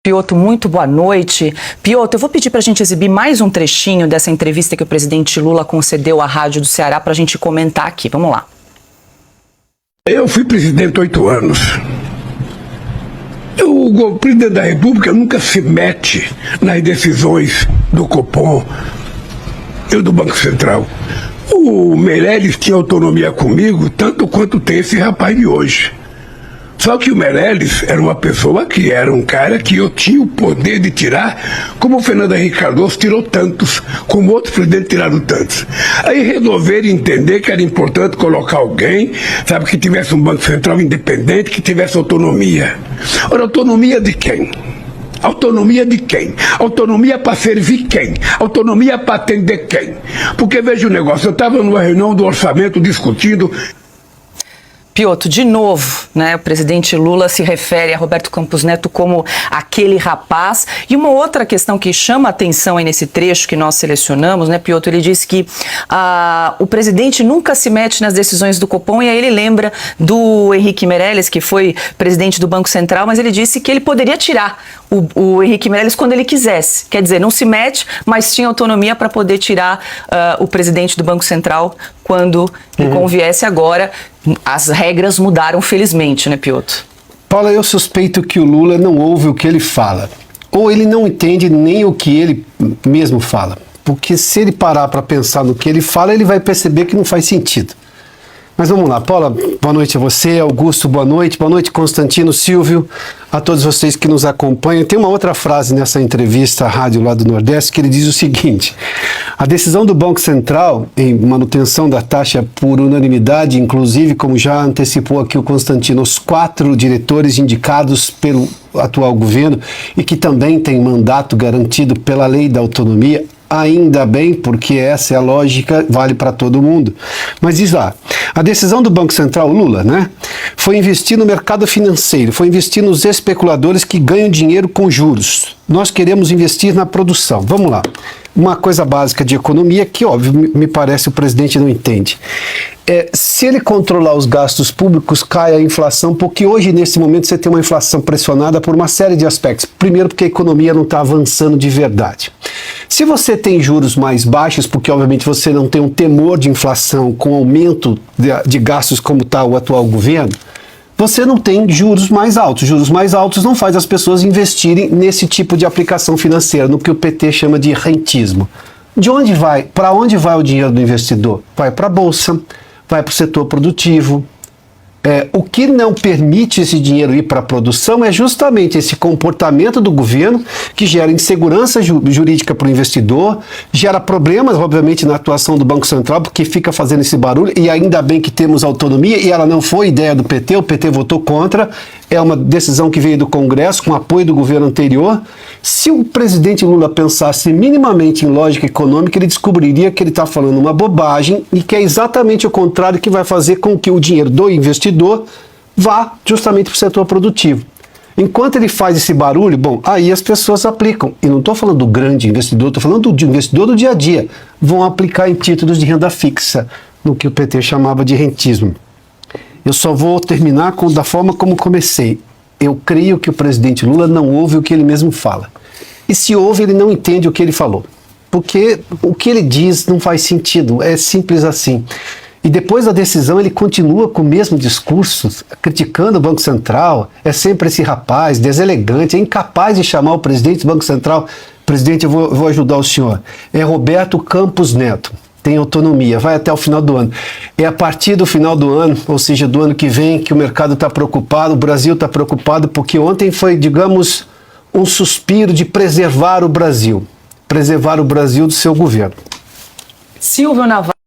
Piotr, muito boa noite. Piotr, eu vou pedir para a gente exibir mais um trechinho dessa entrevista que o presidente Lula concedeu à Rádio do Ceará para a gente comentar aqui. Vamos lá. Eu fui presidente 8 anos. O presidente da República nunca se mete nas decisões do Copom e do Banco Central. O Meirelles tinha autonomia comigo, tanto quanto tem esse rapaz de hoje. Só que o Meirelles era uma pessoa que era um cara que eu tinha o poder de tirar, como o Fernando Henrique Cardoso tirou tantos, como outros presidentes tiraram tantos. Aí resolveram entender que era importante colocar alguém, sabe, que tivesse um Banco Central independente, que tivesse autonomia. Ora, autonomia de quem? Autonomia de quem? Autonomia para servir quem? Autonomia para atender quem? Porque veja o negócio, eu estava numa reunião do orçamento discutindo. Piotr, de novo, né, o presidente Lula se refere a Roberto Campos Neto como aquele rapaz. E uma outra questão que chama a atenção aí nesse trecho que nós selecionamos, né, Piotr, ele diz que o presidente nunca se mete nas decisões do Copom, e aí ele lembra do Henrique Meirelles, que foi presidente do Banco Central, mas ele disse que ele poderia tirar o Henrique Meirelles quando ele quisesse. Quer dizer, não se mete, mas tinha autonomia para poder tirar o presidente do Banco Central quando lhe conviesse. Agora, as regras mudaram, felizmente, né, Piotr? Paula, eu suspeito que o Lula não ouve o que ele fala. Ou ele não entende nem o que ele mesmo fala. Porque se ele parar para pensar no que ele fala, ele vai perceber que não faz sentido. Mas vamos lá, Paula, boa noite a você, Augusto, boa noite, Constantino, Silvio, a todos vocês que nos acompanham. Tem uma outra frase nessa entrevista à rádio lá do Nordeste que ele diz o seguinte: a decisão do Banco Central em manutenção da taxa por unanimidade, inclusive, como já antecipou aqui o Constantino, os 4 diretores indicados pelo atual governo e que também tem mandato garantido pela lei da autonomia, ainda bem, porque essa é a lógica, vale para todo mundo. Mas diz lá, a decisão do Banco Central, Lula, né, foi investir no mercado financeiro, foi investir nos especuladores que ganham dinheiro com juros. Nós queremos investir na produção. Vamos lá. Uma coisa básica de economia que, óbvio, me parece o presidente não entende. Se ele controlar os gastos públicos, cai a inflação, porque hoje, nesse momento, você tem uma inflação pressionada por uma série de aspectos. Primeiro, porque a economia não está avançando de verdade. Se você tem juros mais baixos, porque obviamente você não tem um temor de inflação com aumento de gastos como está o atual governo, você não tem juros mais altos. Juros mais altos não faz as pessoas investirem nesse tipo de aplicação financeira, no que o PT chama de rentismo. De onde vai? Para onde vai o dinheiro do investidor? Vai para a Bolsa, vai para o setor produtivo. O que não permite esse dinheiro ir para a produção é justamente esse comportamento do governo que gera insegurança jurídica para o investidor, gera problemas, obviamente, na atuação do Banco Central, porque fica fazendo esse barulho, e ainda bem que temos autonomia, e ela não foi ideia do PT, o PT votou contra, é uma decisão que veio do Congresso, com apoio do governo anterior. Se o presidente Lula pensasse minimamente em lógica econômica, ele descobriria que ele está falando uma bobagem e que é exatamente o contrário que vai fazer com que o dinheiro do investidor vá justamente para o setor produtivo. Enquanto ele faz esse barulho, bom, aí as pessoas aplicam. E não estou falando do grande investidor, estou falando do investidor do dia a dia. Vão aplicar em títulos de renda fixa, no que o PT chamava de rentismo. Eu só vou terminar da forma como comecei. Eu creio que o presidente Lula não ouve o que ele mesmo fala. E se ouve, ele não entende o que ele falou. Porque o que ele diz não faz sentido, é simples assim. E depois da decisão ele continua com o mesmo discurso, criticando o Banco Central, é sempre esse rapaz, deselegante, é incapaz de chamar o presidente do Banco Central. Presidente, eu vou ajudar o senhor. É Roberto Campos Neto. Tem autonomia, vai até o final do ano. É a partir do final do ano, ou seja, do ano que vem, que o mercado está preocupado, o Brasil está preocupado, porque ontem foi, digamos, um suspiro de preservar o Brasil do seu governo. Silvio Navarro.